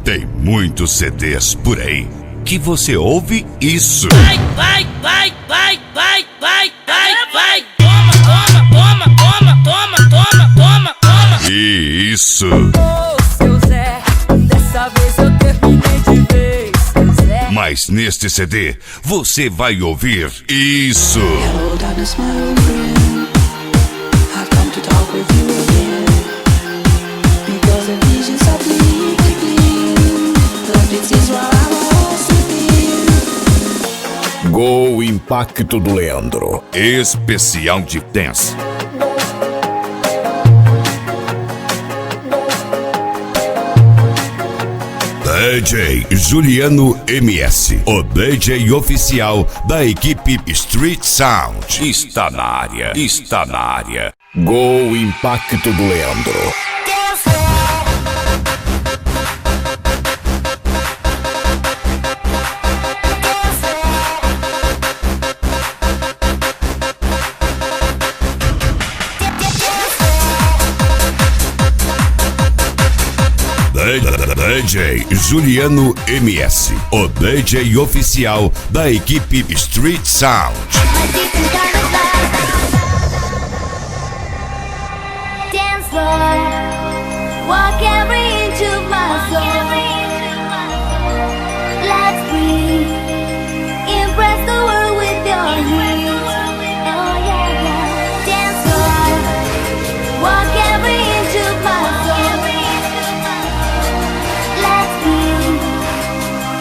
Tem muitos CDs por aí que você ouve isso. Vai, vai, vai, vai, vai, vai, vai, vai. Toma, toma, toma, toma, toma, toma, toma. E isso. Ô, seu Zé, dessa vez eu terminei de vez, seu Zé. Mas neste CD você vai ouvir isso. Hello, darkness, my old friend. I've come to talk with you again. Because the vision softly creeping left its seeds while I was sleeping. Go Impacto do Leandro. Especial de dance. DJ Juliano MS, o DJ oficial da equipe Street Sound. Está na área, está na área. Go Impacto do Leandro. DJ Juliano MS, o DJ oficial da equipe Street Sound. Dance floor, walk every inch of my soul. Let's breathe, impress the world with your heat. Oh yeah, yeah. Dance floor, walk every inch of my soul. Let's breathe,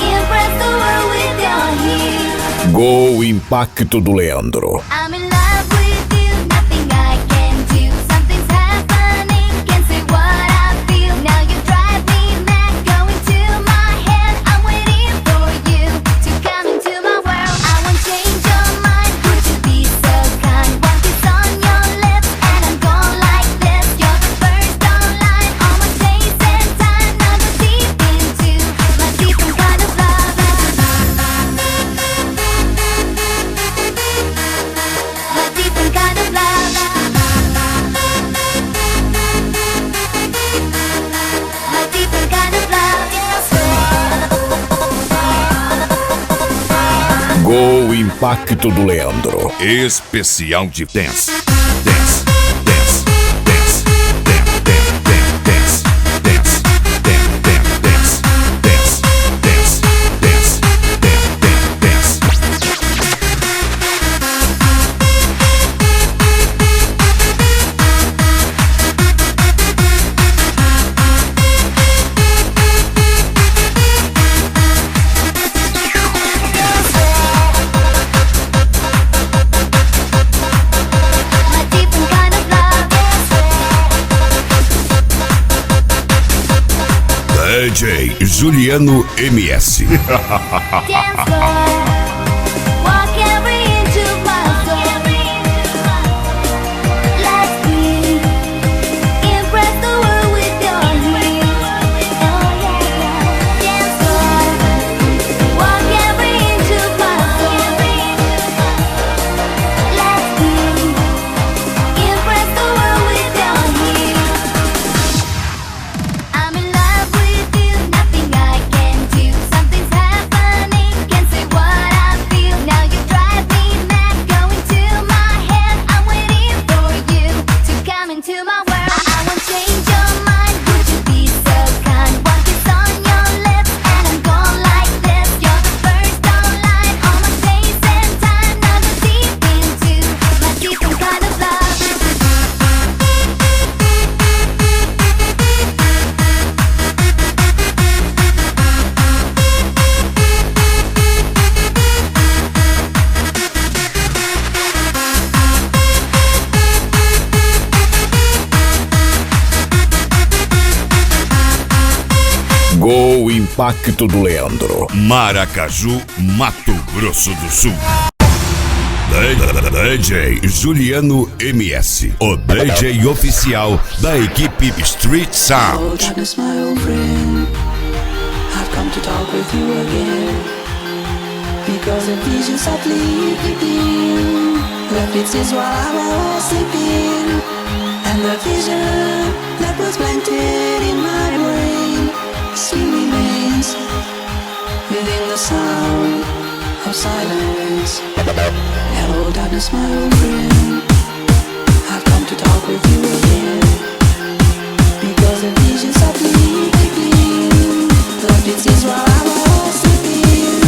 impress the world with your heat. Go Impacto do Leandro. I'm in love with you, nothing I can do. Something's happening, can't say what I feel. Now you drive me mad, go into my head. I'm waiting for you to come into my world. I won't change your mind, would you be so kind? One kiss on your lips and I'm gone like this. You're the first online, all my space and time. Now go deep into my different kind of love. A different kind of love. A different kind of love. Go Impacto do Leandro. Especial de dance. Dance, dance, dance, dance, dance, dance, dance, dance, dance, dance, dance, dance, dance, dance. A different kind of love. DJ Juliano MS. Dance floor, walk every inch of my soul. Let's breathe, impress the world with your heat. Oh yeah, yeah. Dance floor, walk every inch of my soul. Let's breathe, impress the world with your heat. I'm in love with you, nothing I can do. Something's happening, can't say what I feel. Now you drive me mad, go into my head. I'm waiting for you to come into my world. I won't change your mind, would you be so kind? One kiss on your lips and I'm gone like this. You're the first online, all my space and time. Now go deep into my different kind of love. Go Impacto do Leandro. Maracaju, Mato Grosso do Sul. DJ Juliano MS, o DJ oficial da equipe Street Hello, Sound. darkness, my old friend. I've come to talk with you again. Because the vision softly creeping left its seeds while I was sleeping. And the vision that was planted in my brain still remains. remains within the sound of silence. Hello, darkness, my old friend. I've come to talk with you again because the vision softly quickly left its seeds while I was sleeping,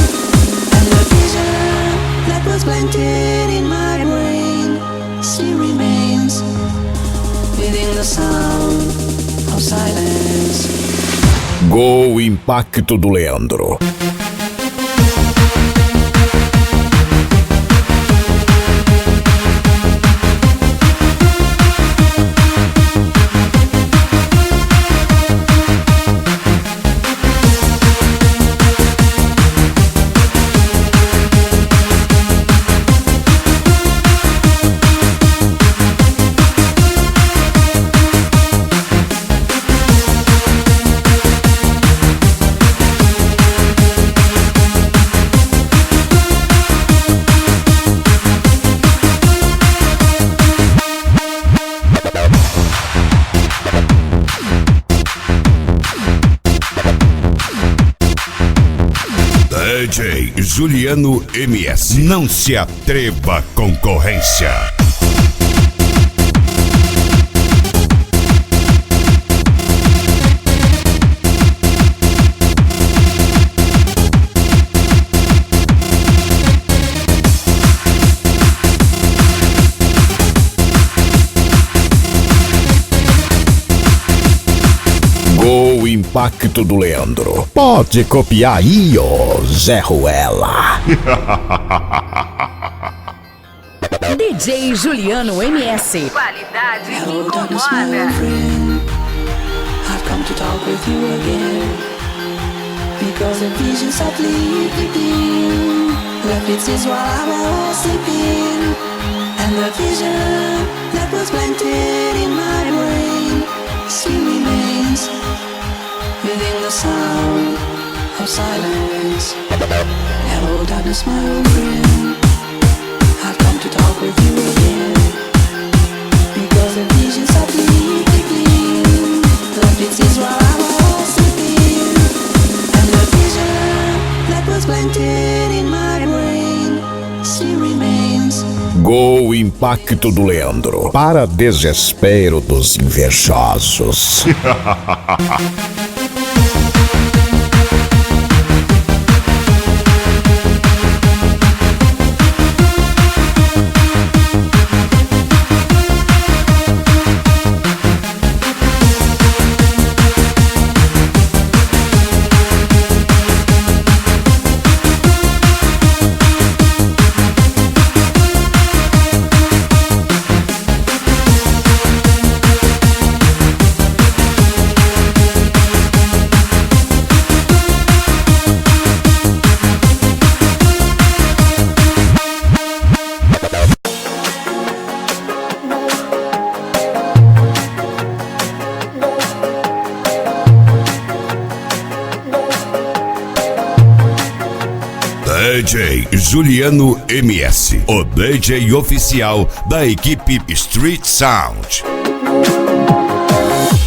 and the vision that was planted in my brain still remains within the sound of silence. Gol Impacto do Leandro. DJ Juliano MS. Não se atreva à concorrência. Gol Impacto do Leandro. Pode copiar aí, ô Zé Ruela. DJ Juliano MS. Qualidade que Hello, darkness, my old incomoda. friend. I've come to talk with you again because the vision softly creeping left its seeds while I was sleeping, and the vision that was planted in my brain still remains within the sound of silence. Hello, darkness, my old friend. I've come to talk with you again because the vision softly quickly left its seeds while I was sleeping, and the vision that was planted in my brain still remains. Gol Impacto do Leandro. Para desespero dos invejosos. DJ Juliano MS, o DJ oficial da equipe Street Sound.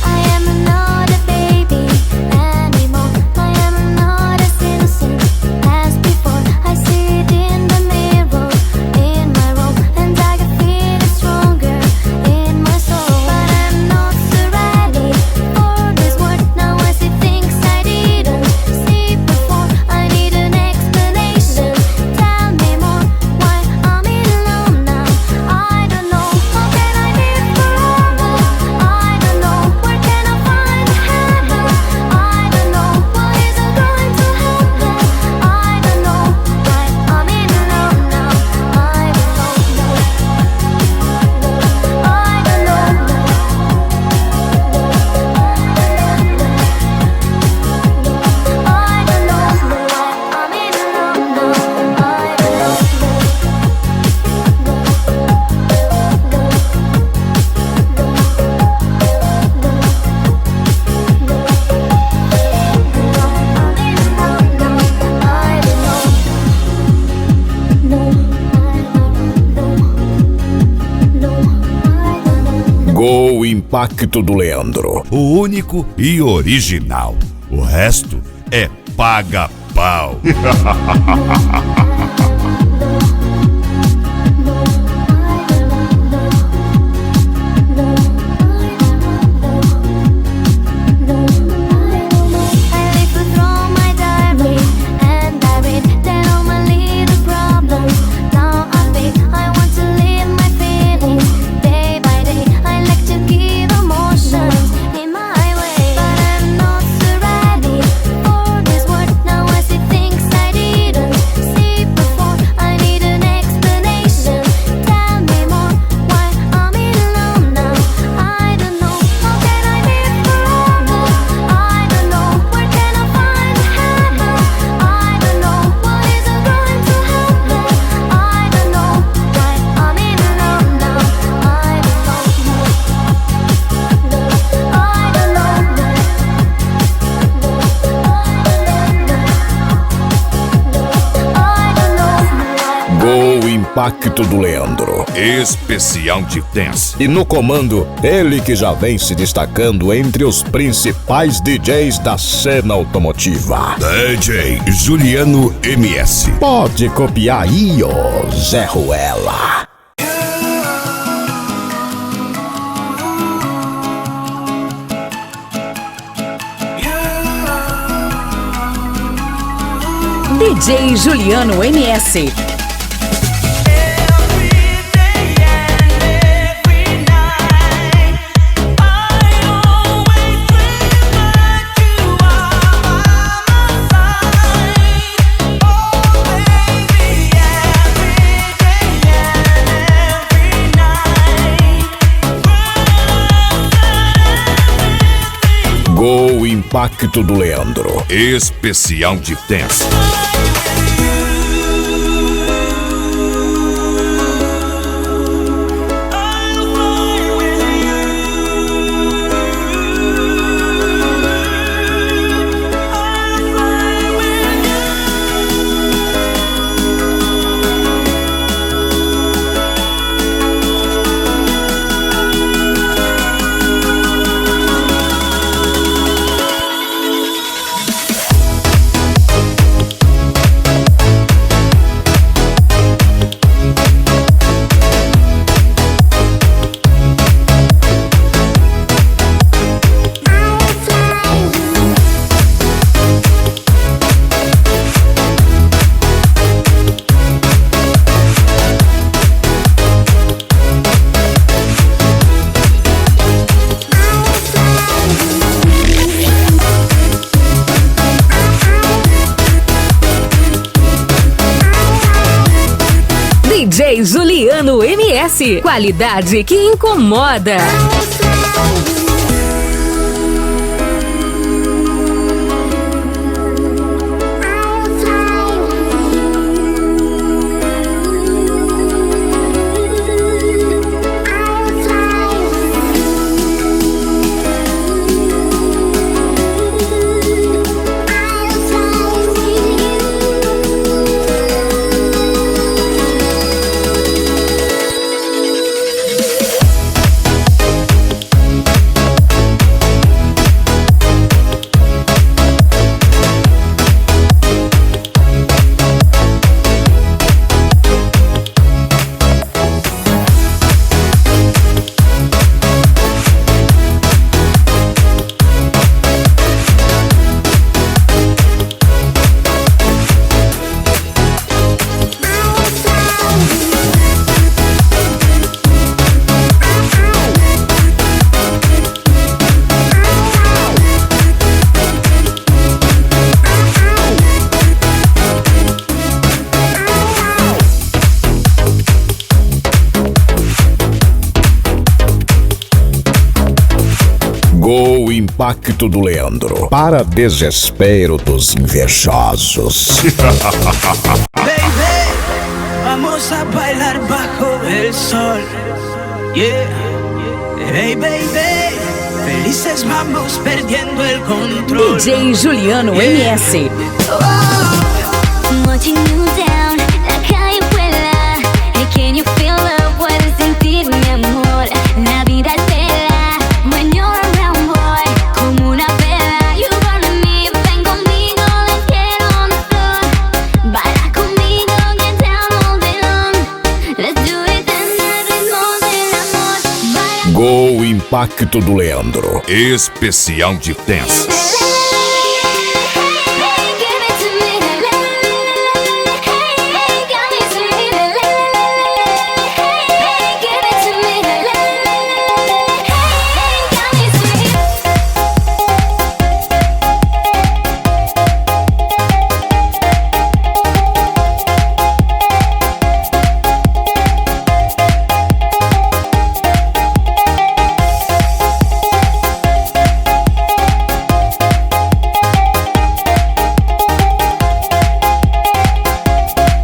I am not a baby anymore. I am not as innocent as before. I see it in the mirror, in my room, and I can feel it stronger in my soul. But I'm not so ready for this world. Now I see things I didn't see before. I need an explanation. Tell me more. Why I'm alone now? I don't know. How can I live forever? I don't know. Where can I find heaven? I don't know. What is it going to happen? I don't know. Why I'm alone now? I don't know. I don't know. I don't know why I'm alone now. I don't know. Gol Impacto do Leandro. O único e original. O resto é paga pau. Impacto do Leandro. Especial de dance. E no comando, ele que já vem se destacando entre os principais DJs da cena automotiva. DJ Juliano MS. Pode copiar aí, ó, Zé Ruela. DJ Juliano MS. O Impacto do Leandro. Especial de dance. DJ Juliano MS. Qualidade que incomoda. O Impacto do Leandro. Para desespero dos invejosos. Baby, vamos a bailar bajo el sol. Yeah. Hey, baby, felices vamos perdiendo el control. DJ Juliano MS. Watching you down, la calle vuela. Hey, can you feel love? Puedes sentir mi amor. La vida es bella when you're around, boy. Como una vela, you burn me, ven conmigo, let's Impacto do Leandro. Especial de dance.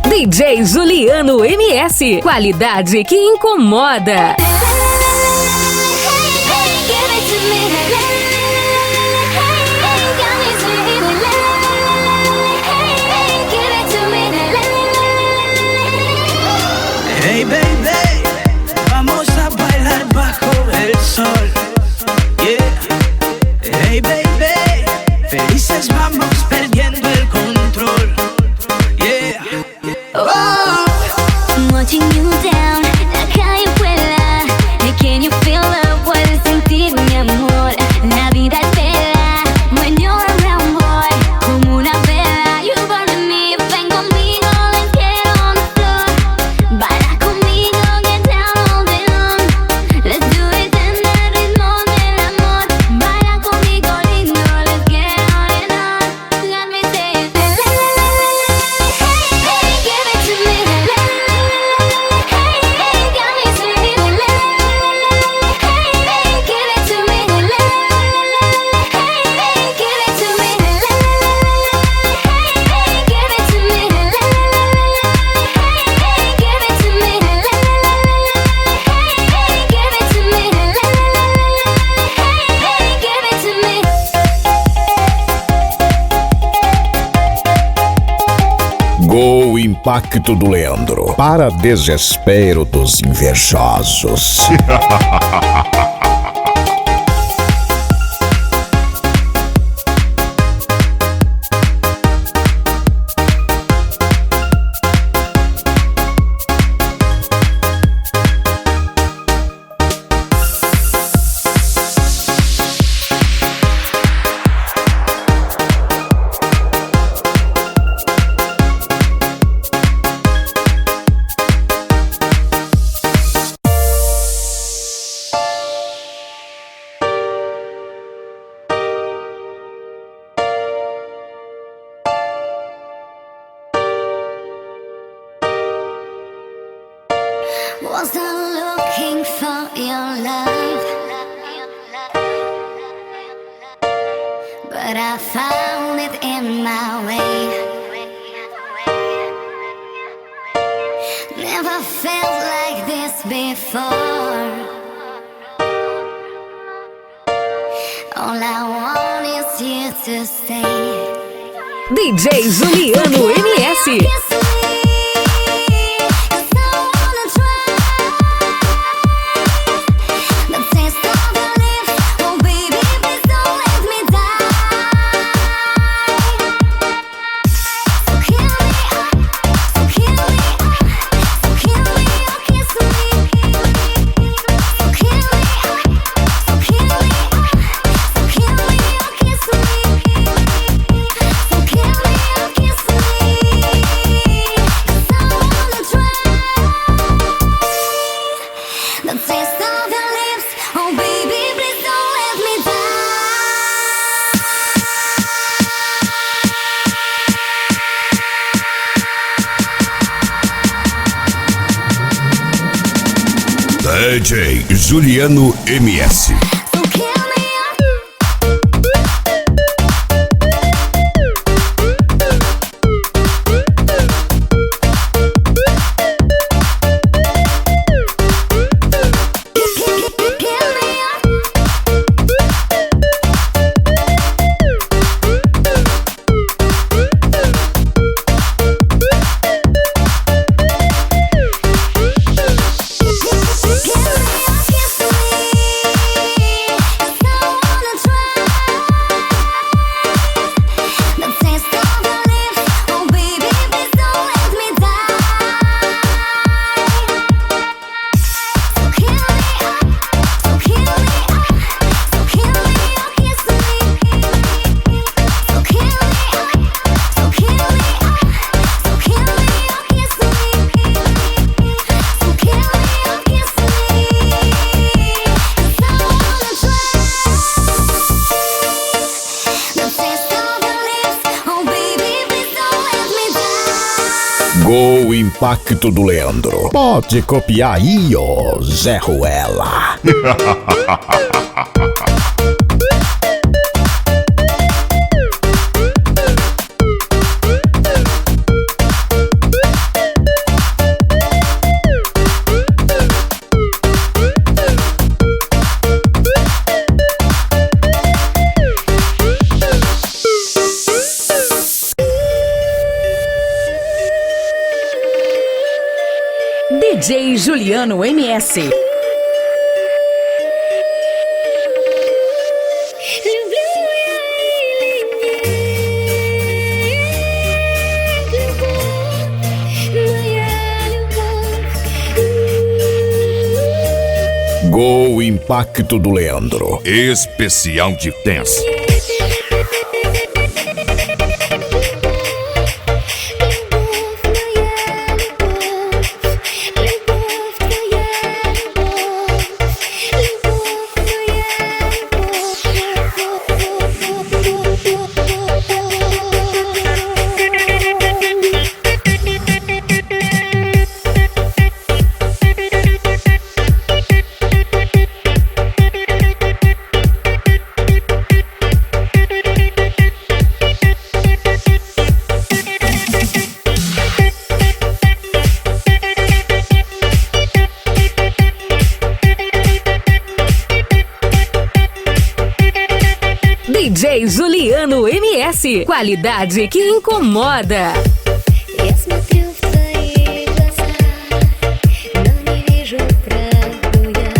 DJ Juliano MS. Qualidade que incomoda. Hey baby, vamos a bailar bajo el sol. Yeah. Hey baby, felices vamos perdiendo el control. Yeah. Oh. Watching you down, la calle vuela. Can you feel love? Puedes sentir mi amor. La vida es bella when you're around, boy. Como una vela, you burn me. Ven conmigo, let's get on the floor. Baila conmigo, get down all day long. Let's do it en el ritmo del amor. Baila conmigo, lindo, let's get on and on. Got me saying, hey, give it to me. Go Impacto do Leandro. Para desespero dos invejosos. Wasn't looking for your love, but I found it in my way. Never felt like this before. All I want is you to stay. DJ Juliano MS. DJ Juliano MS. Gol Impacto do Leandro. Pode copiar aí, ô Zé Ruela. DJ Juliano MS. Gol Impacto do Leandro. Especial de dance. DJ Juliano MS. Qualidade que incomoda. Я смотрю в твои глаза, но не вижу правду я,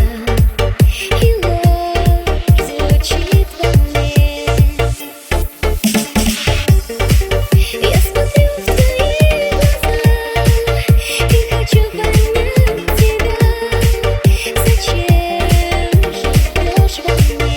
и ложь звучит во мне. Я смотрю в твои глаза и хочу понять тебя. Зачем живешь во мне?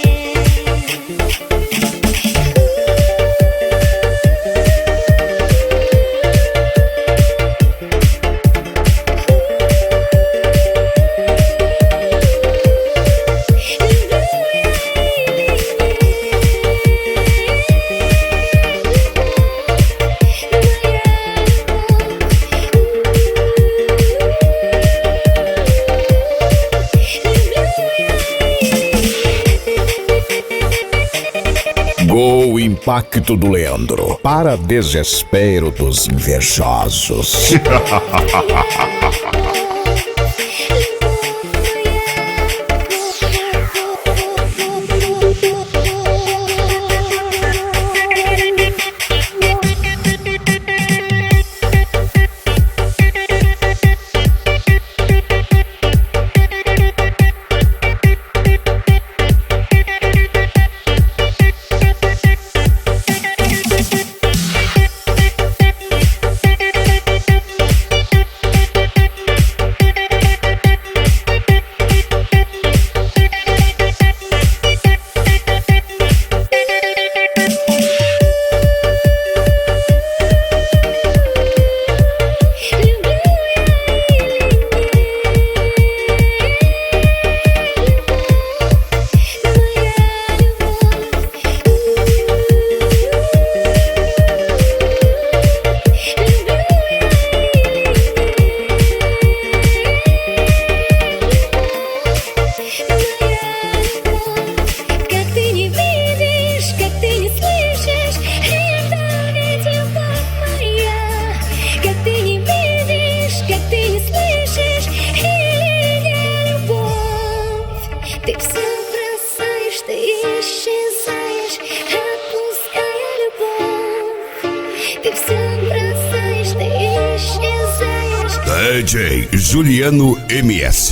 Gol Impacto do Leandro. Para desespero dos invejosos. Ты все бросаешь, ты исчезаешь, отпуская любовь. Ты все бросаешь, ты исчезаешь. DJ Juliano MS.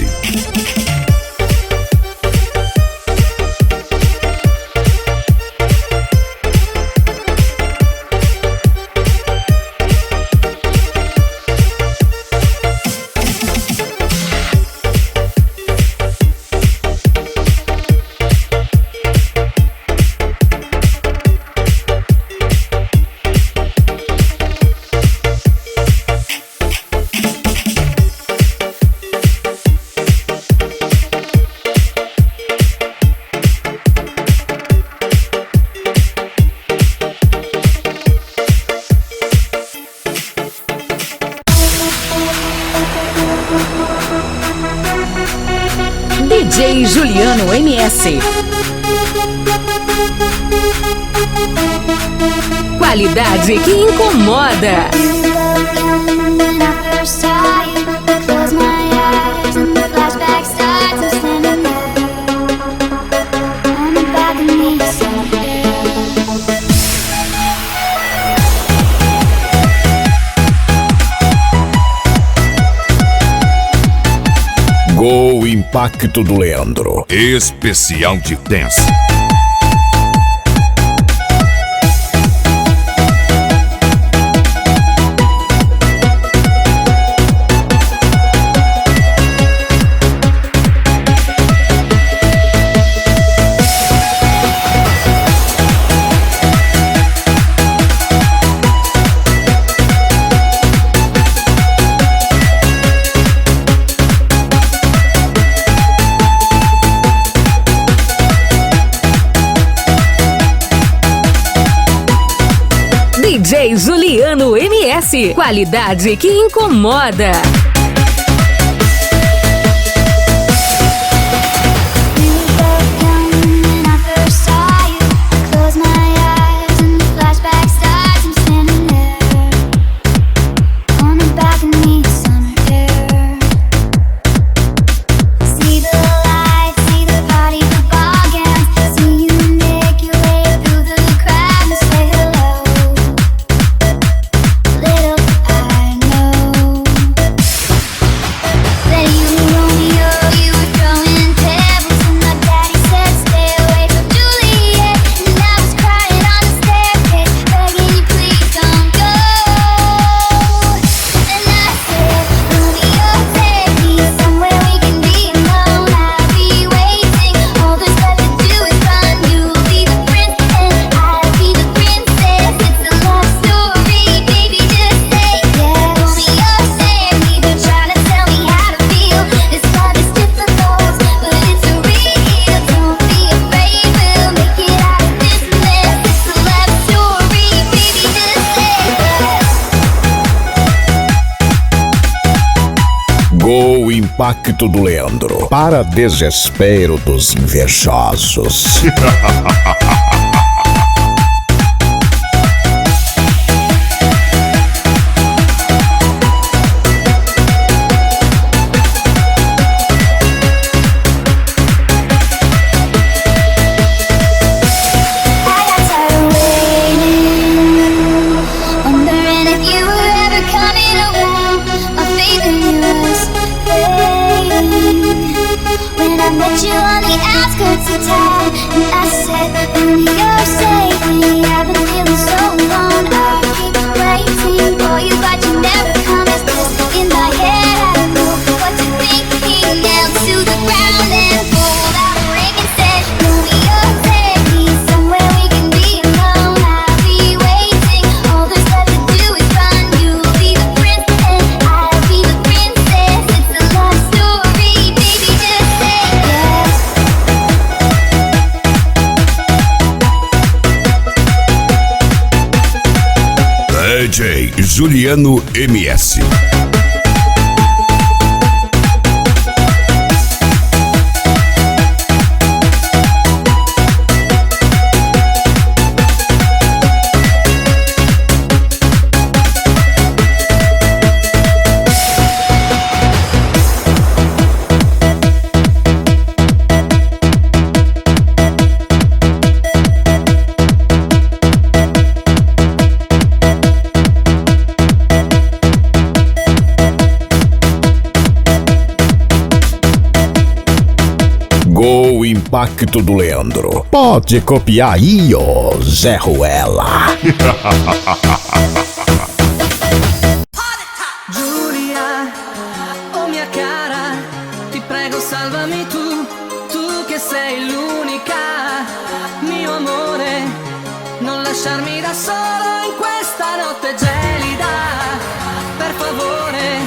DJ Juliano MS. Qualidade que incomoda. Go Impacto do Leandro. Especial de dance. DJ Juliano MS. Qualidade que incomoda. Go Impacto do Leandro. Para desespero dos invejosos. Met you on the outskirts of town, and I said, only you're saving. I've been feeling so alone. I keep waiting for you, but you never come. It's just in my head. I don't know what you're thinking. Nailed to the ground and pulled out a ring and said, only you're saving. Somewhere we can be alone. I'll be waiting. All there's left to do is run. You'll be the prince and I'll be the princess. It's a love story, baby. Just say. DJ Juliano MS. Go Impacto do Leandro. Pode copiar aí, ô Zé Ruela. Giulia, oh mia cara, ti prego salvami tu, tu che sei l'unica, mio amore, non lasciarmi da solo in questa notte gelida, per favore,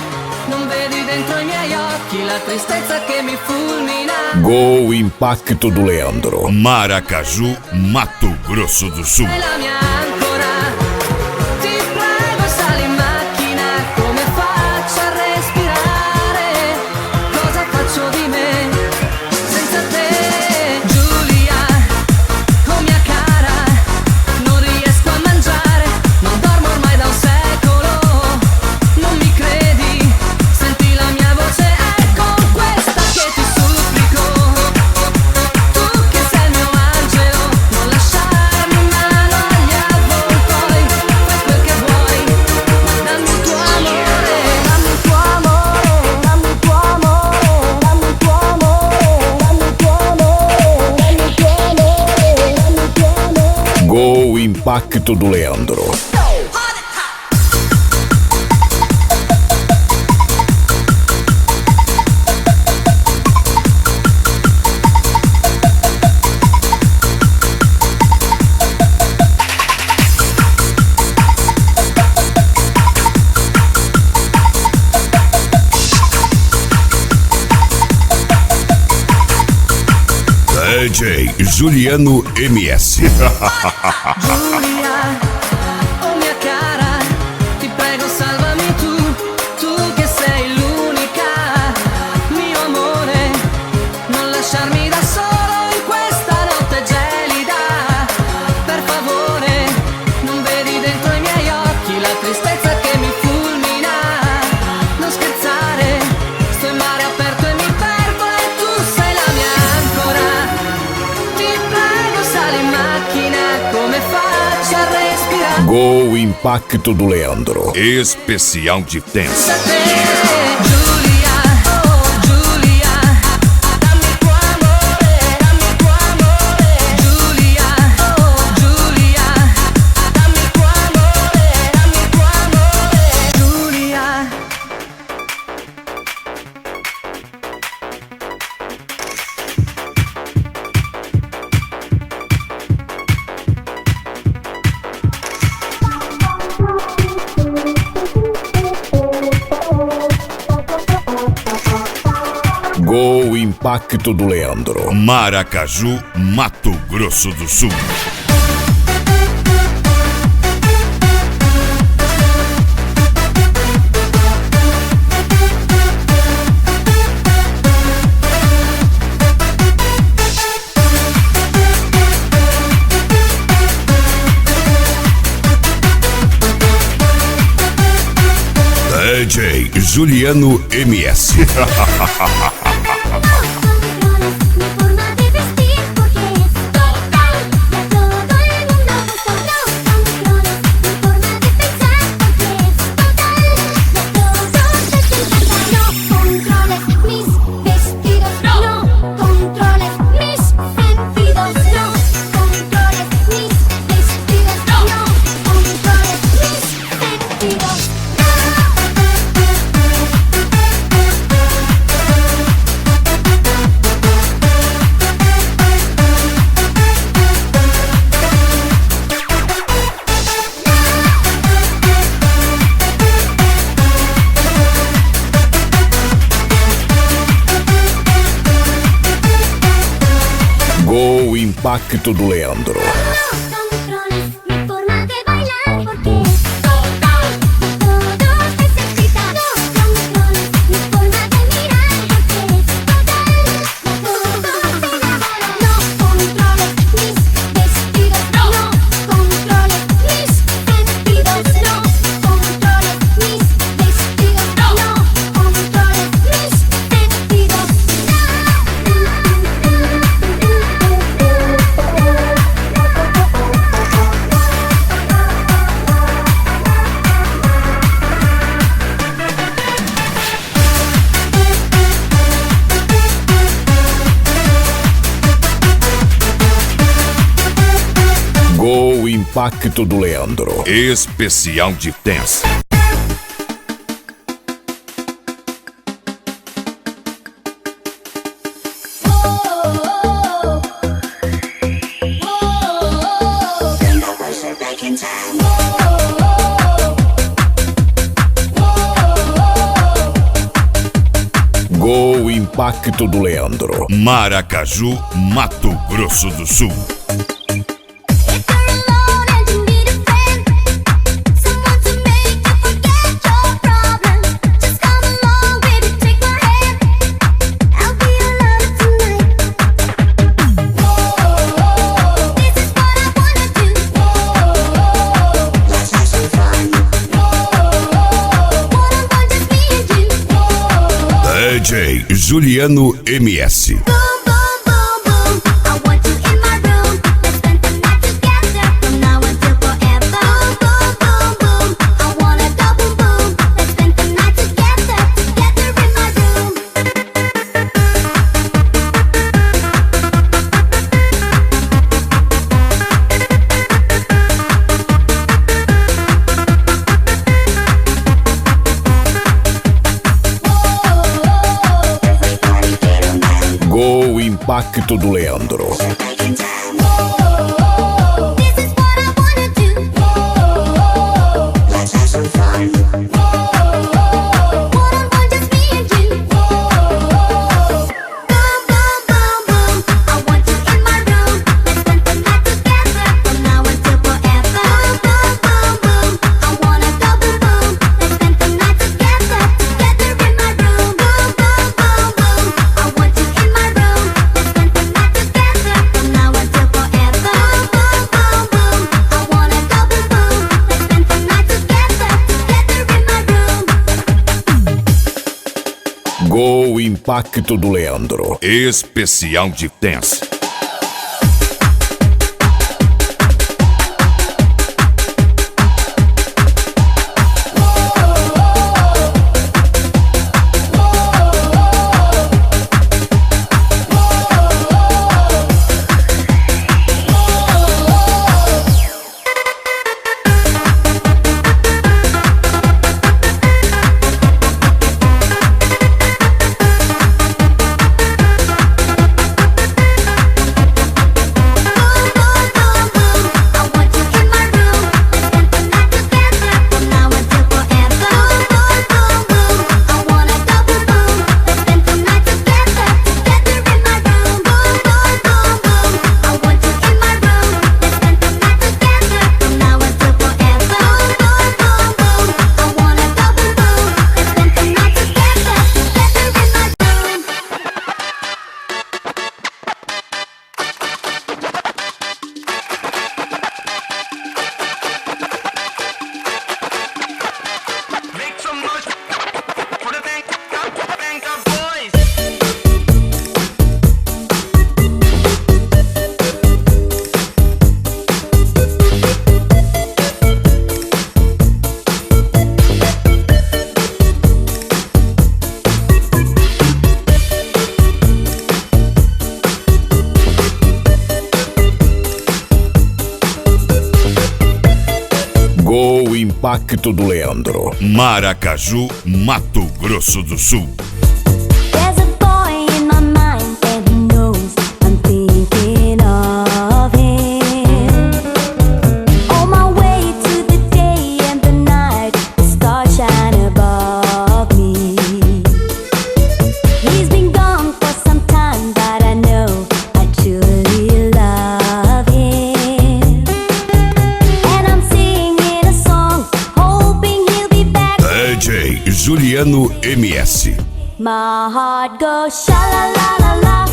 non vedi dentro i miei occhi la tristezza che mi fulmina. Go Impacto do Leandro. Maracaju, Mato Grosso do Sul. Sei la mia ancora, ti prego sali in macchina, come faccio a respirare, cosa faccio di me, senza Impacto do Leandro. DJ Juliano MS. Giulia, oh mia cara, ti prego salvami tu che sei l'unica. Mio amore, non lasciarmi da solo in questa notte gelida. Per favore, non vedi dentro i miei occhi la tristezza che mi fulmina. Non scherzare, sto in mare aperto e mi perdo e tu sei la mia ancora. Ti prego sali in macchina, come faccio a respirare? Go Impacto do Leandro. Especial de dance. Da te, Giulia, oh Giulia, dammi il tuo amore, dammi il tuo amore. Giulia, oh Giulia, dammi il tuo amore, dammi il tuo amore. Giulia. Go Impacto do Leandro. Maracaju, Mato Grosso do Sul. DJ Juliano MS. Mi forma de vestir porque es total. Y a todo el mundo gusta. No controles mi forma de pensar porque es total. Y a todos les encanta. No controles mis vestidos. No controles mis sentidos. No controles mis vestidos. No controles mis sentidos. Go Impacto do Leandro. No controles mi forma de bailar porque es total. Todo te excita. No controles mi forma de mirar porque es total. Todo se enamora. No controles mis vestidos. No controles mis sentidos. No controles mis vestidos. No controles mis sentidos. Go Impacto do Leandro. Especial de dance. Go Impacto do Leandro. Maracaju, Mato Grosso do Sul. If you're alone and you need a friend, someone to make you forget your problems, just come along, baby, take my hand. I'll be your lover tonight. Whoa, this is what I wanna do. Whoa, let's have some fun. Whoa, one on one, just me and you. Whoa, DJ Juliano MS. boom, boom, boom, boom. I want you in my room. Let's spend the night together from now until forever. Boom, boom, boom, boom. I wanna go boom, boom. Let's spend the night together, together in my room. Impacto do Leandro. This is what I wanna do. Let's have some fun. One on one, just me and you. Boom, boom, boom, boom. I want you in my room. Let's spend the night together from now until forever. Boom, boom, boom, boom. I wanna go boom, boom. Let's spend the night together in my room. Boom, boom, boom, boom. I want you in my room. Let's spend the night together from now until forever. Boom, boom, boom, boom. I wanna go boom, boom. Let's spend the night together in my room. Go Impacto do Leandro. Especial de dance. Go Impacto do Leandro. Maracaju, Mato Grosso do Sul. There's a boy in my mind and he knows I'm thinking of him. On my way to the day and the night, the stars shine above me. He's been gone for some time, but I know I truly love him. And I'm singing a song, hoping he'll be back. DJ Juliano MS. My heart goes sha la la la la,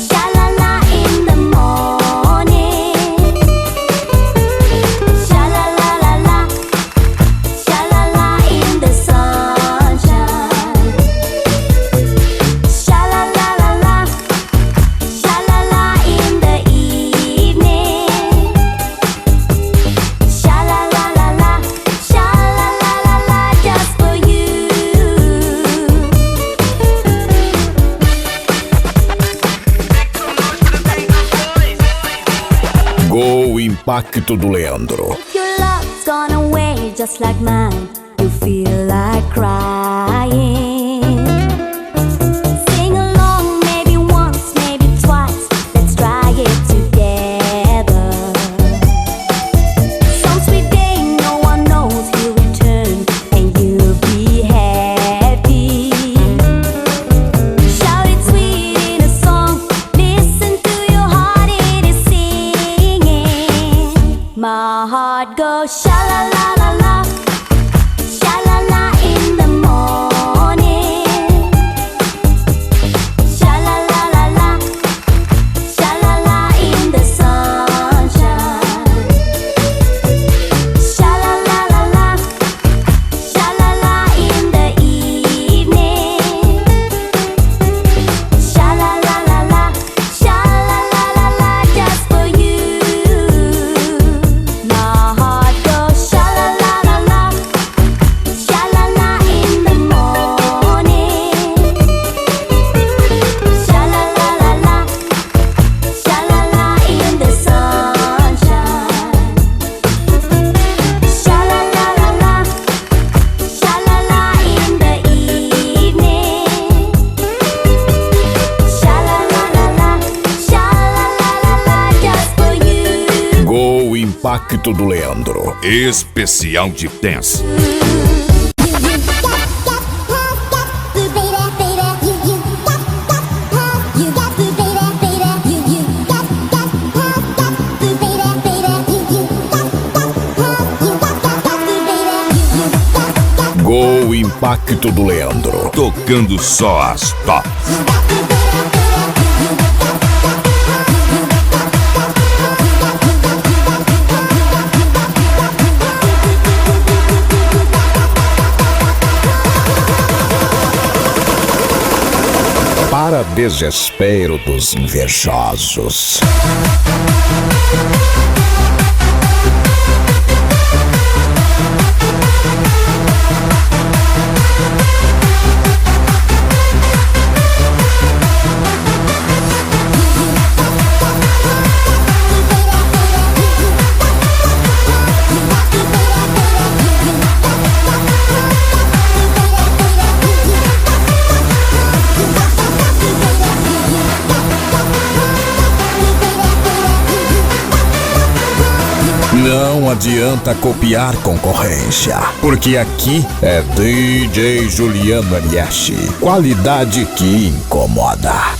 sha la la in the morning, sha la la la la, sha la la in the sunshine, sha la la la la, sha la la in the evening, sha la la la la, sha la la la la, just for you. Go Impacto do Leandro. If your love's gone away just like mine, you feel like crying. Sing along, maybe once, maybe twice. Let's try it together. Some sweet day, no one knows he'll return, and you'll be happy. Shout it sweet in a song. Listen to your heart, it is singing. My heart goes sha la la la la, sha la la in the morning. Impacto do Leandro. Especial de dance. Go Impacto do Leandro. Tocando só as tops. Para desespero dos invejosos. Não adianta copiar concorrência, porque aqui é DJ Juliano MS. Qualidade que incomoda.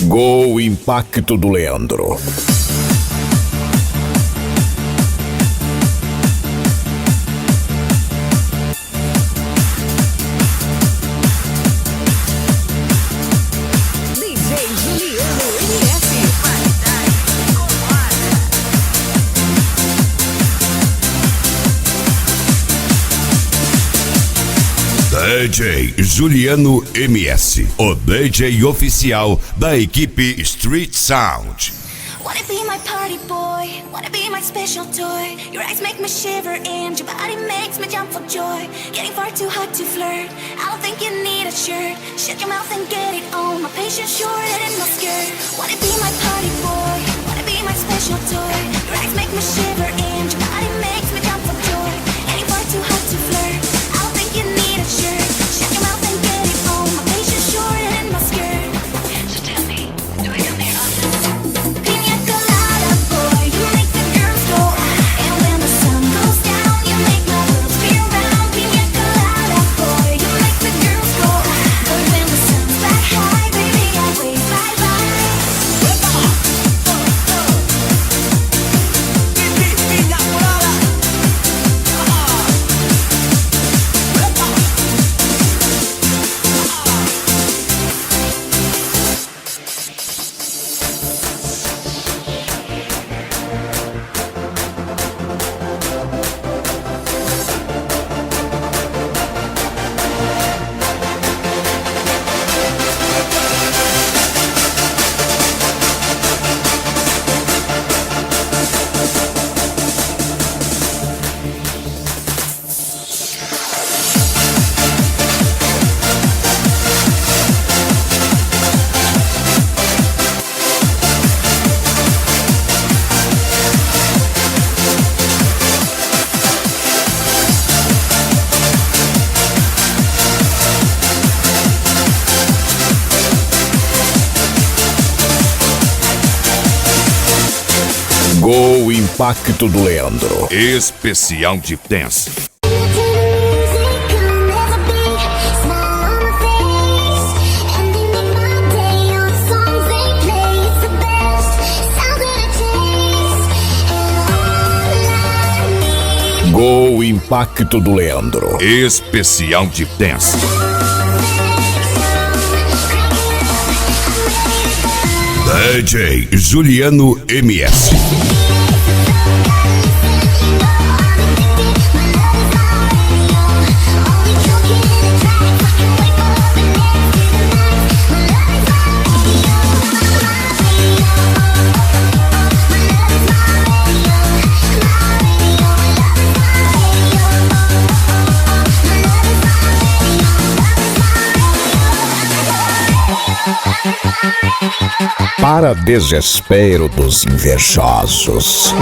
Go Impacto do Leandro. DJ Juliano MS. Qualidade incomoda. DJ Juliano MS, o DJ oficial da equipe Street Sound. Wanna be my party boy, wanna be my special toy. Your eyes make me shiver and your body makes me jump for joy. Getting far too hot to flirt, I don't think you need a shirt. Shut your mouth and get it on, my patience shorter than my skirt. Wanna be my party boy, wanna be my special toy. Your eyes make me shiver and your body makes me jump for joy. Getting far too hot to flirt, I don't think you need a shirt. Shut your mouth and get it on, my patience shorter than my skirt. So tell me, do I come here often? Pina colada boy, you make the girls go ah. And when the sun goes down, you make my world spin round. Pina colada boy, you make the girls go ah. But when the sun's back high, baby, I wave bye bye. Pina colada. Go Impacto do Leandro. Especial de dance. Go Impacto do Leandro. Especial de dance. DJ Juliano MS. Para desespero dos invejosos.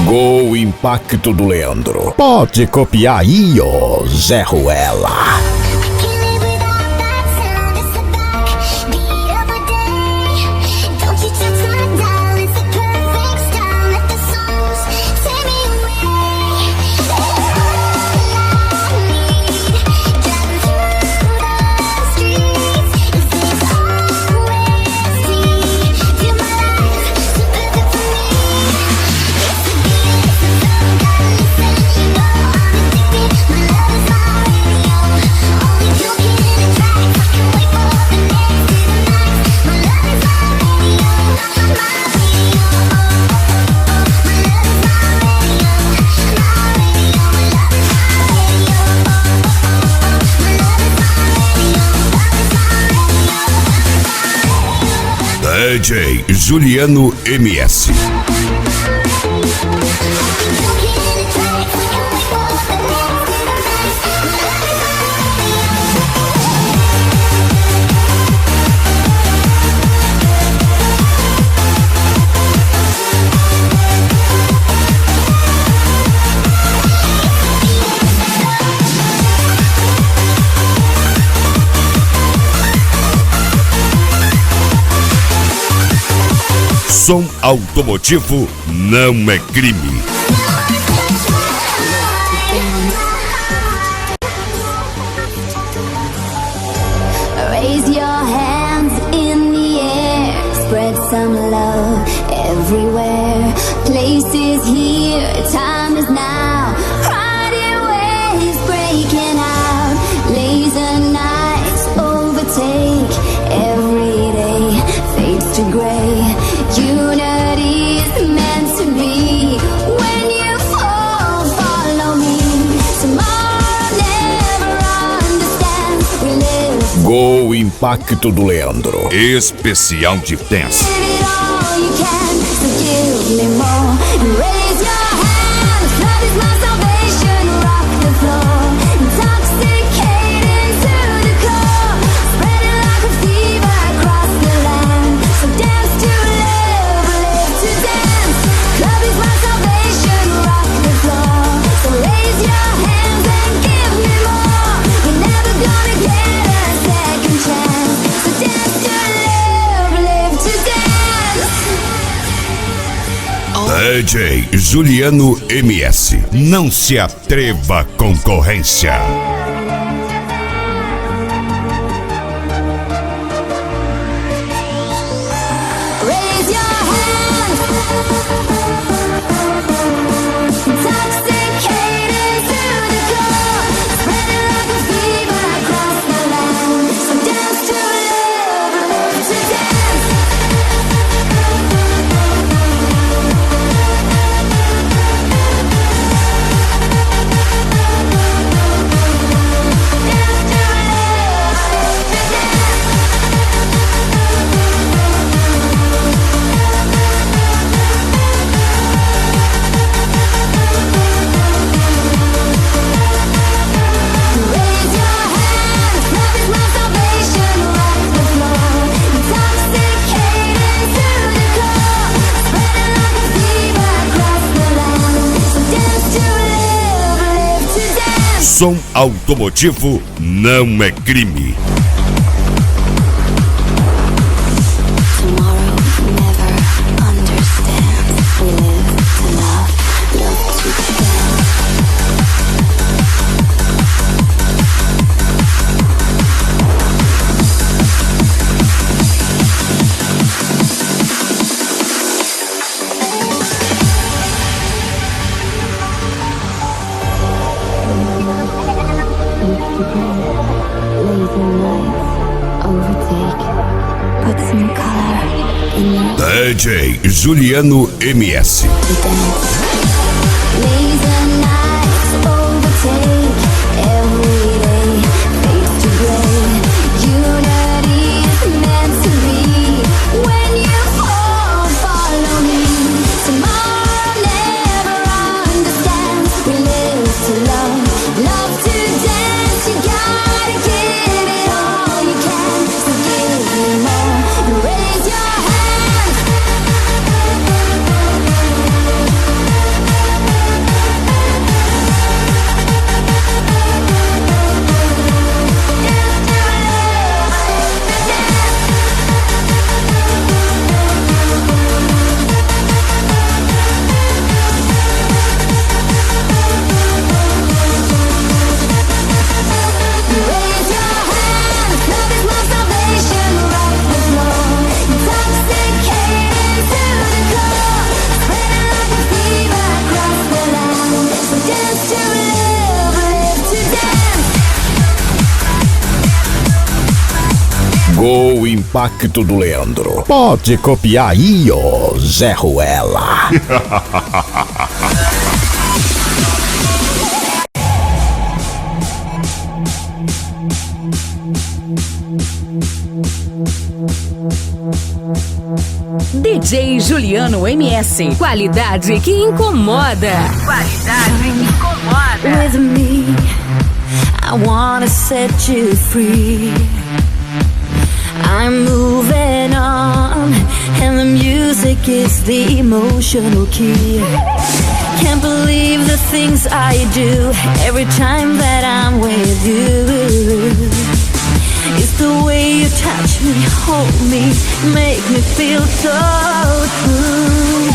Gol Impacto do Leandro. Pode copiar aí, ô Zé Ruela. DJ Juliano MS. Som automotivo não é crime. Raise your hands in the air, spread some love everywhere. Places here, time is now. Friday waves breaking out, laser nights overtake. Every day fades to gray. Unity's meant to be. When you fall, follow me. Tomorrow never understands. We live. Gol Impacto do Leandro. Especial de dance. Give it all you can, so give me more. And raise your hands. Love is my salvation. Rock the floor. Intoxicating to the core. Spreading like a fever across the land. So dance to love, live to dance. Love is my salvation. Rock the floor. So raise your hands and give me more. You're never gonna get a second chance. So dance to love, live to dance. DJ Juliano MS. Não se atreva à concorrência. Raise your hands. Intoxicated to the core. Spreading like a fever across the land. So dance to love, live to dance. Raise your hands, love is my salvation. Rock the floor, intoxicated to the core. Spreading like a fever across the land. So dance to love, live to dance. Som automotivo não é crime. Tomorrow never understands. We live to love, love to dance. Laser lights overtake. Put some color in your DJ Juliano MS. dance. Laser nights overtake every day, fade to gray. Unity is meant to be. When you fall, follow me. Tomorrow never understands. We live to love, love to dance. You gotta give it all you can. So give me more and raise your hand. Raise your hand. Love is my salvation. Right the flow. Intoxicating to the core. Spreading like a fever across the land. So dance to live, live to dance. Gol Impacto do Leandro. Pode copiar aí, ó, Zé Ruela. DJ Juliano MS. Qualidade que incomoda. Qualidade que incomoda. With me, I wanna set you free. I'm moving on, and the music is the emotional key. Can't believe the things I do every time that I'm with you. It's the way you touch me, hold me, make me feel so true.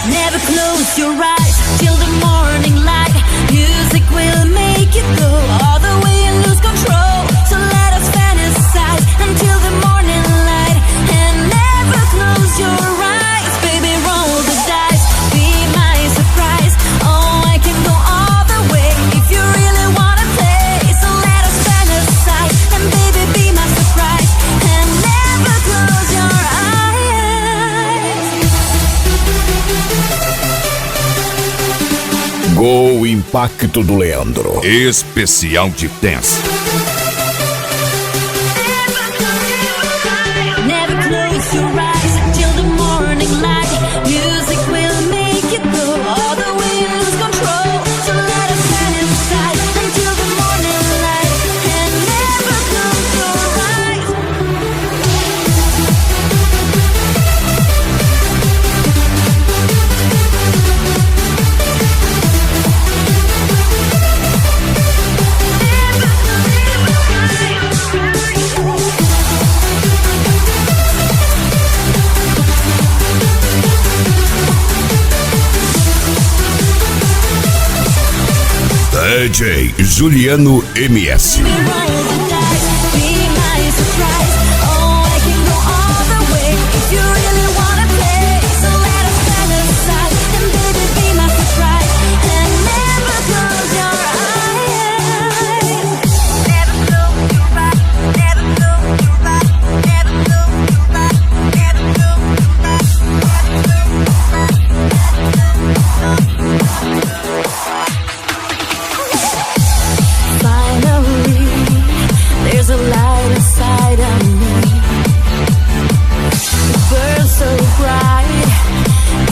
Never close your eyes till the morning light. Music will make you go all the way and lose control. So let us fantasize until the morning light. And never close your eyes, baby, roll the dice. Be my surprise, oh, I can go all the way if you really wanna play. So let us fantasize, and baby, be my surprise. And never close your eyes. Gol Impacto do Leandro. Especial de dance. Never close your eyes till the morning light. Music will make you go all the way and lose control. So let us fantasize until the morning light. And never close your eyes. DJ Juliano MS. Roll the dice, be my surprise. Oh, I can go all the way if you really wanna play. So let us fantasize, and baby, be my surprise. And never close your eyes. Never close your eyes. Never close your eyes. Never close your eyes. Never Finally, there's a light inside of me. It burns so bright,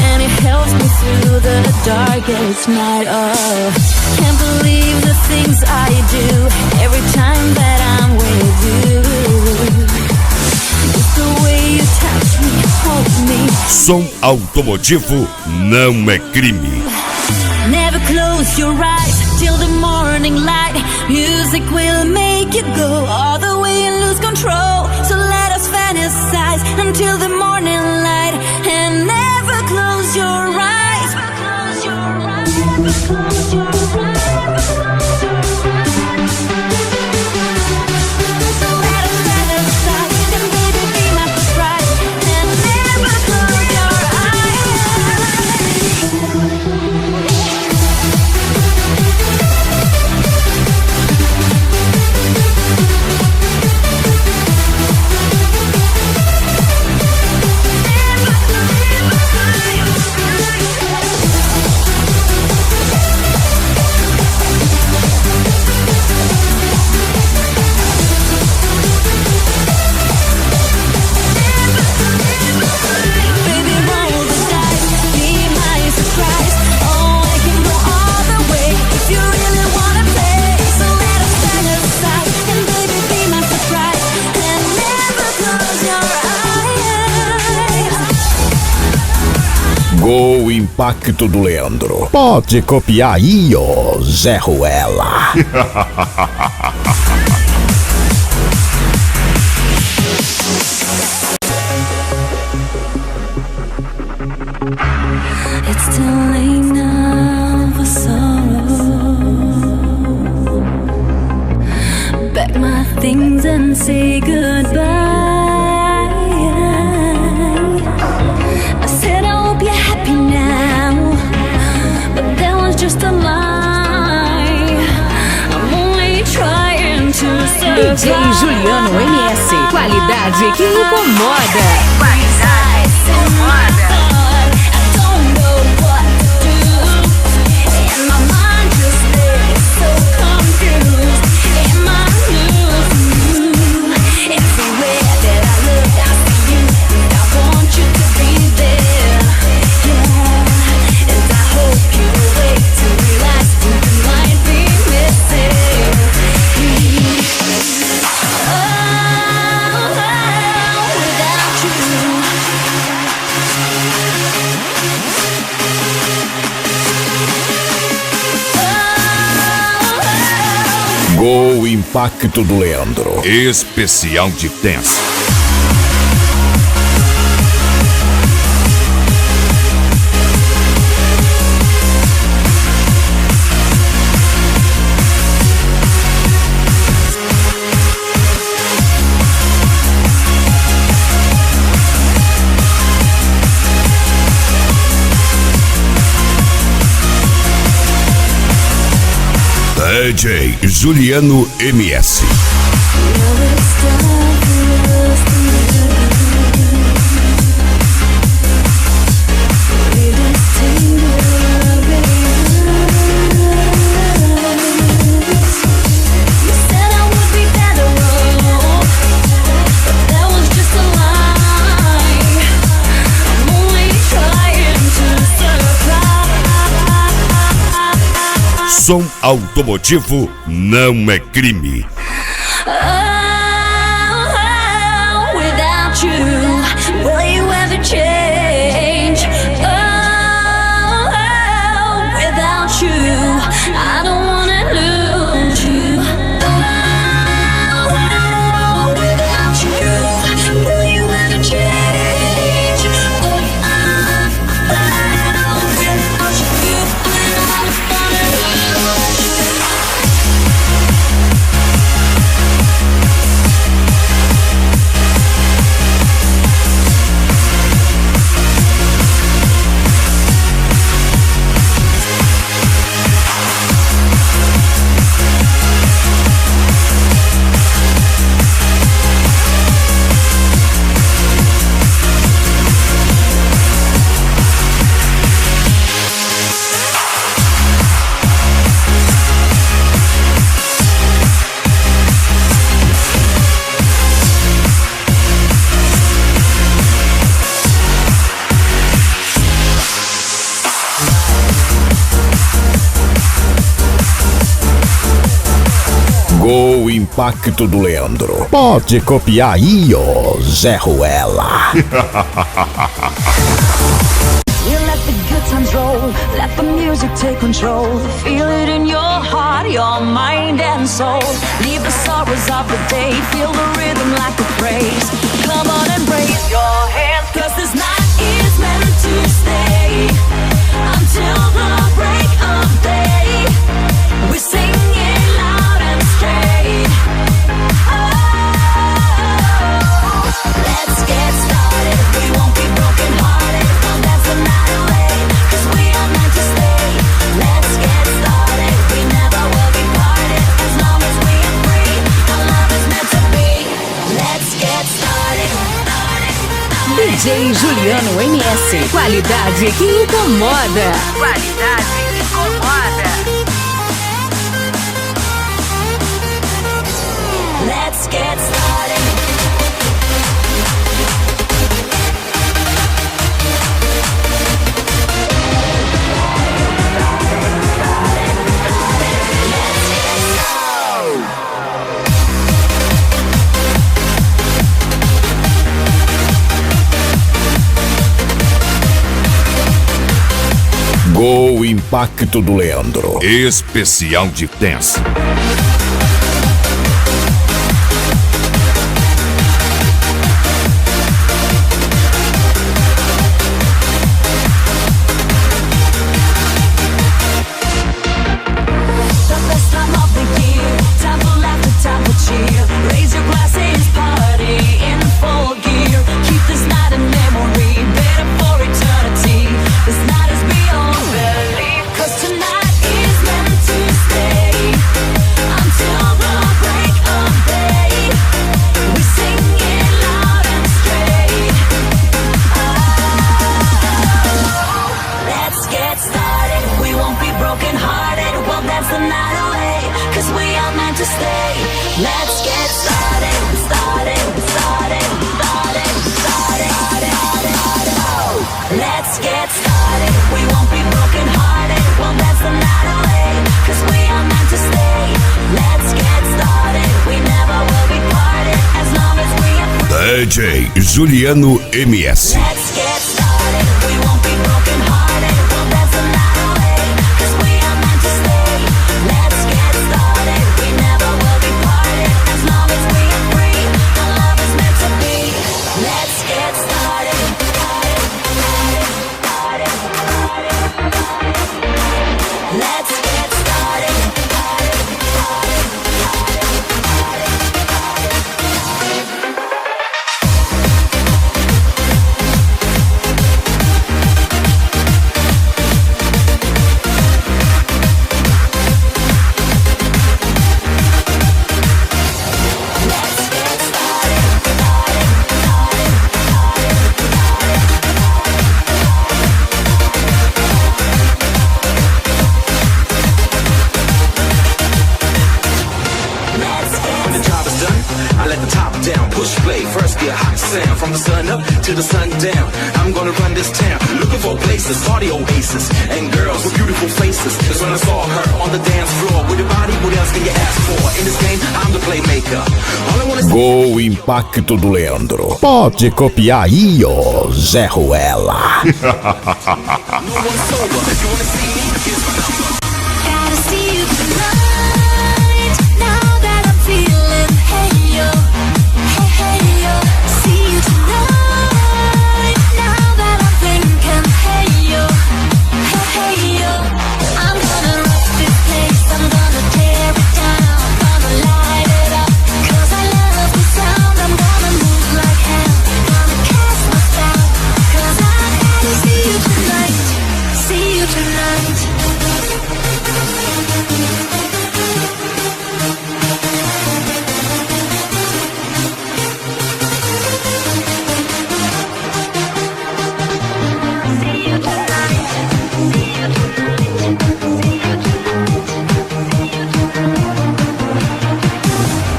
and it helps me through the darkest night. Oh, can't believe the things I do every time that I'm with you. It's the way you touch me, hold me. Som automotivo não é crime. Never close your eyes till the morning light. Music will make you go all the way and lose control. So let us fantasize until the morning light. And never close your eyes. Never close your eyes. So let us fantasize, and baby, be my surprise. And never close your eyes. impacto do Leandro. Pode copiar aí, ô Zé Ruela. It's too late now for sorrow. Pack my things and say goodbye. I said I hope you're happy now, but that was just a lie. I'm only trying to survive. DJ Juliano MS. Qualidade que incomoda. Qualidade que incomoda. O impacto do Leandro. Especial de dance. DJ Juliano MS. Som automotivo não é crime. Without you, will you ever change? Without you, I don't wanna lose you. Without you, will you ever change? O impacto do Leandro. Pode copiar aí, ô Zé Ruela. You let the good times roll, let the music take control. Feel it in your heart, your mind and soul. Leave the sorrows of the day, feel the rhythm like a praise. Come on and raise your hands, 'cause this night is meant to stay until the break of day. We sing it loud and straight. Oh, let's get started. We won't be broken hearted. We'll dance the night away, 'cause we are meant to stay. Let's get started. We never will be parted. As long as we are free, our love is meant to be. Let's get started. DJ Juliano MS. Qualidade que incomoda. Qualidade que incomoda. Let's get started. Impacto do Leandro. Especial de dance. DJ Juliano MS. From the sun up to the sun down, I'm gonna run this town, looking for places, party oasis, and girls with beautiful faces. That's when I saw her on the dance floor. With your body, what else can you ask for? In this game, I'm the playmaker. All I wanna Go Impacto do Leandro. Pode copiar aí, ó, Zé Ruela. no one's sober. If you wanna see me, here's my number. Gotta see you tonight. Now that I'm feeling hey yo, hey yo. See you tonight. Now that I'm thinking hey yo, hey yo. I'm gonna rock this place. I'm gonna tear it down. Gonna light it up. 'Cause I love the sound. I'm gonna move like hell. Gonna cast my spell. 'Cause I gotta see you tonight. See you tonight.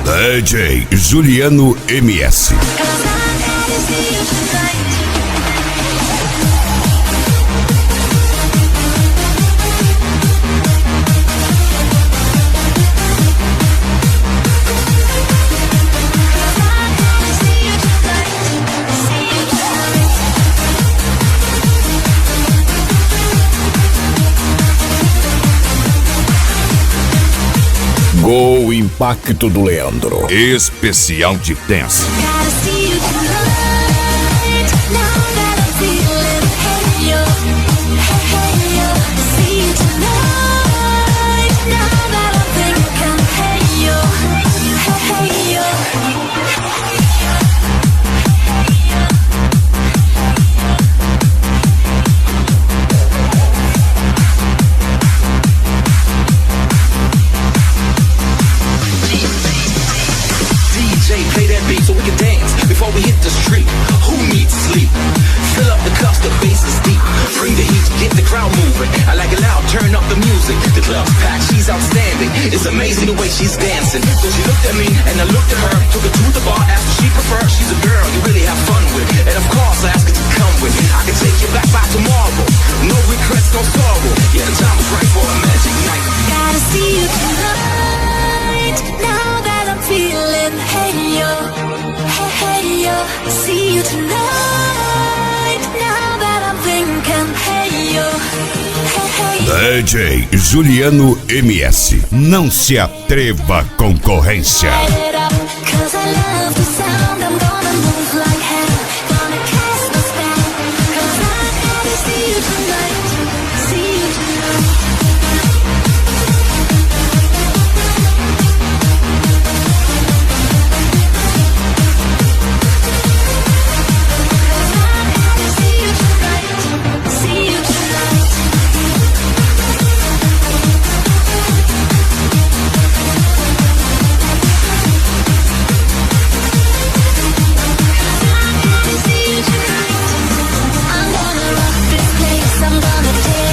DJ Juliano MS. Go Impacto do Leandro. Especial de dance. Gotta see you tonight. Now that I'm feeling hey yo, hey yo. See you tonight. Now that I'm thinking hey yo, hey yo. DJ, play that beat so we can dance before we hit the street. Who needs sleep? Fill up the cups, the bass is deep. Bring the heat, get the crowd moving. I like it loud, turn up the music. The club's packed, she's outstanding. It's amazing the way she's dancing. So she looked at me and I looked at her. Took her to the bar, asked what she preferred. She's a girl you really have fun with. And of course I asked her to come with. I can take you back by tomorrow. No regrets, no sorrow. Yeah, the time is right for a magic night. Gotta see you tonight. Now that I'm feeling hey yo, hey yo. See you tonight. Now that I'm thinking hey yo, hey DJ Juliano MS. Não se atreva à concorrência.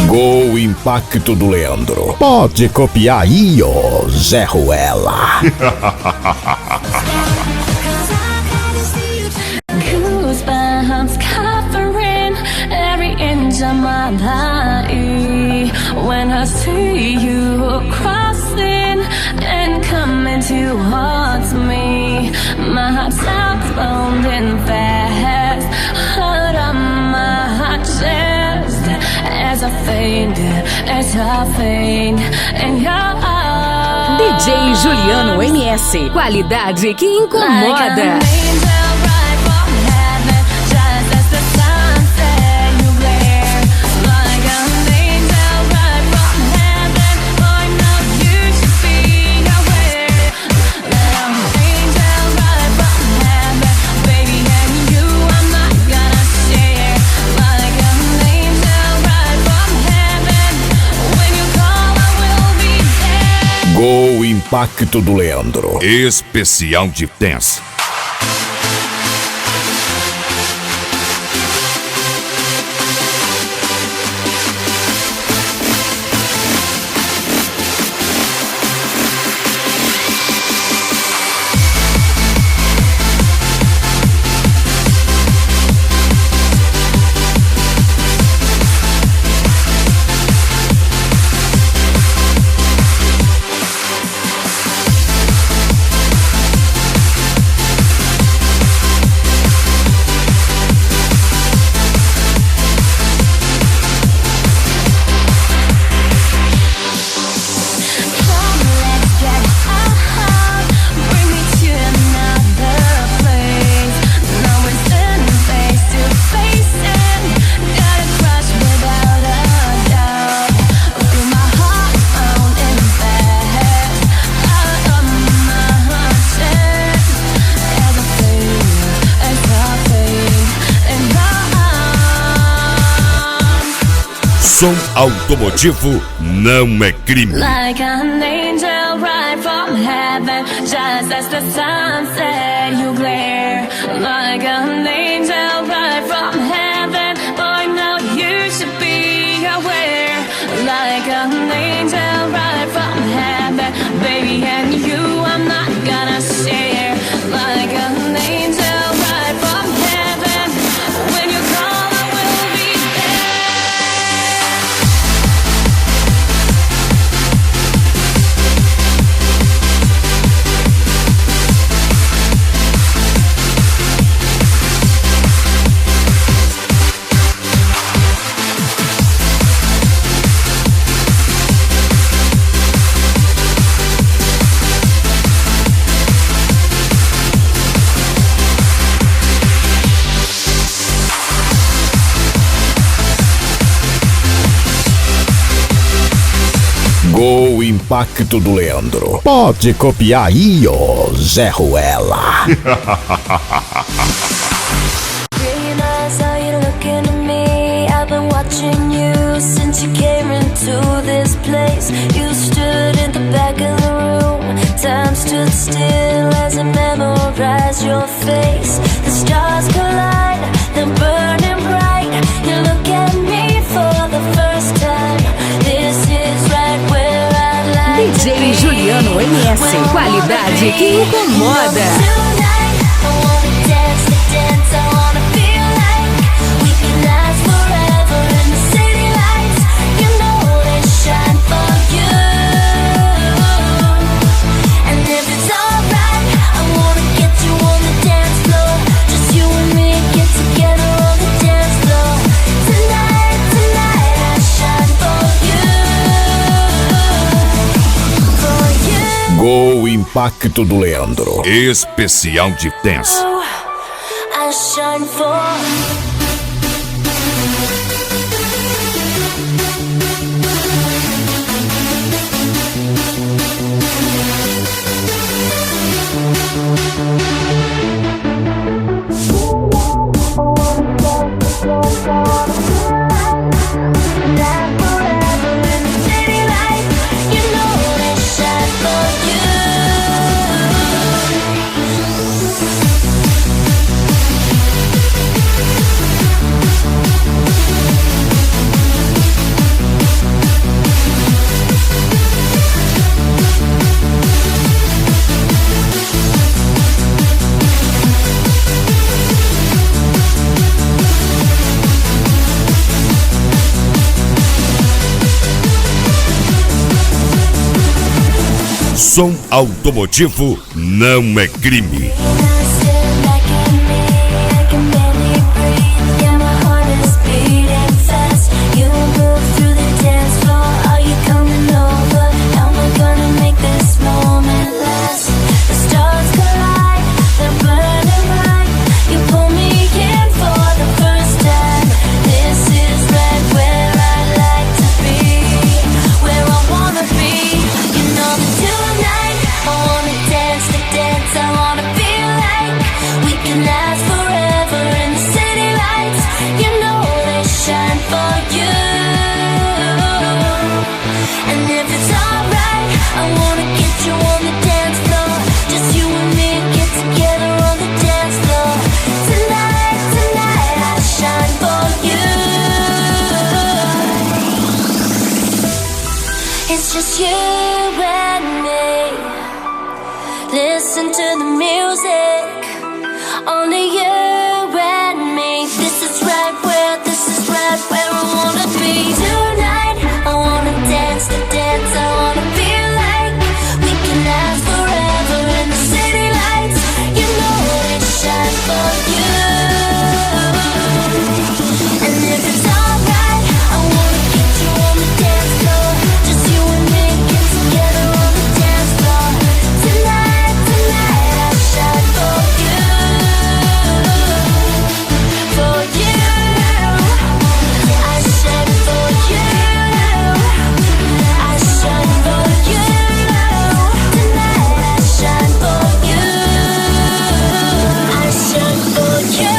Gol Impacto do Leandro. Pode copiar aí, ô Zé Ruela. Goosebumps covering every inch of my body when I see you crossing and coming towards me. My heart stops pounding fast, heart on my chest as I faint in your arms. DJ Juliano MS. Qualidade que incomoda. Gol Impacto do Leandro. Especial de dance. Som automotivo não é crime. Like an angel right from heaven, just as the sunset you glare. Like an angel right from heaven, boy, now you should be aware. Like an angel right from heaven, baby, and you I'm not gonna share. Like an angel right from heaven, when you call I will be there. Gol Impacto do Leandro. Pode copiar aí, ô Zé Ruela. Really nice how you're looking at me. I've been watching you since you came into this place. You stood in the back of the room. Time stood still as I memorized your face. The stars collide, they're burning bright. You look at me for the first time. This is right where I'd like to DJ be. Juliano MS. Qualidade que incomoda. Tonight, I wanna dance the dance, I wanna feel like we can last forever in the city lights. You know they shine for you. And if it's alright, I wanna get you on the dance floor. Just you and me, get together on the dance floor. Tonight, tonight, I shine for you. Go Impacto do Leandro. Especial de dance. I shine for. Som automotivo não é crime. It's just you and me. Listen to the music. Only you and me. This is right where I wanna be. Tonight I wanna dance the dance. I wanna feel like we can last forever in the city lights. You know they shine for you. And if it's alright, I wanna get you on the dance floor. Just you and me get together on the dance floor. Tonight, I shine for you. For you, I shine for you. I shine for you. Tonight I shine for you. I shine for you.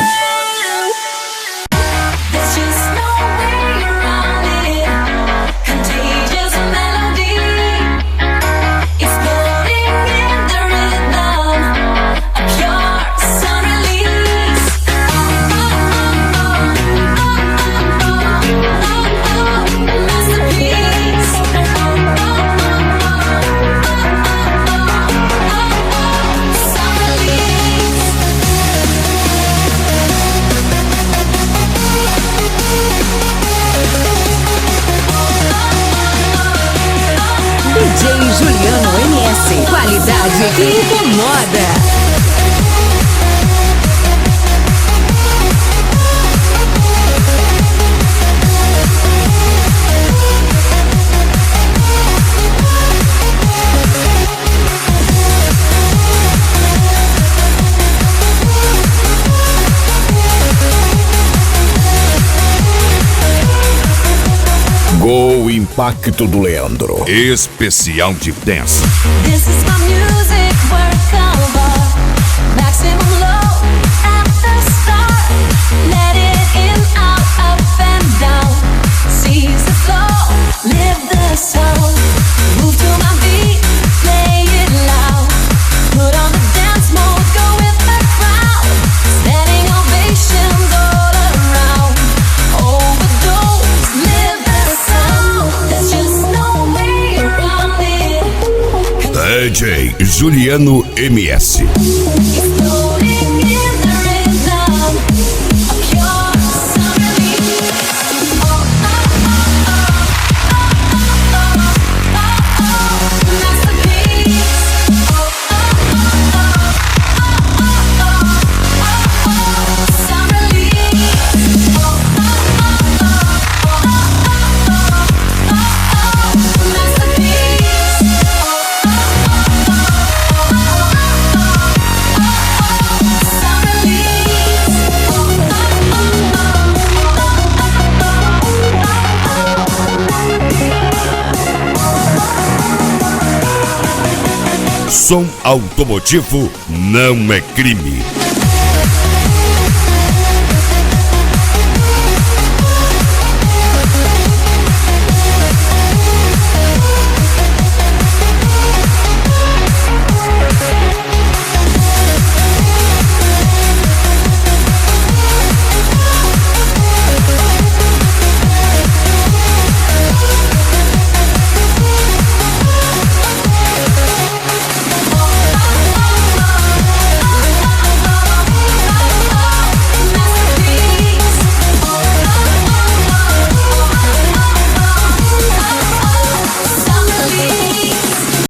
There's just no way around it. Contagious melody, exploding in the rhythm. A pure sun release. Masterpiece. Sun release. DJ Juliano MS. Qualidade que incomoda. Go Impacto do Leandro. Especial de dance. This is my music workover. Maximum low at the start. Let it in, out, up and down. Seize the flow, live the song. Move to my beat, play it loud. Put on the dance mode, go with the crowd. Standing ovations all around. Overdose, live the sound. There's just no way around it. DJ Juliano MS. Exploding in the rhythm. A pure sun release. Masterpiece. Sun release. Masterpiece. Som automotivo não é crime.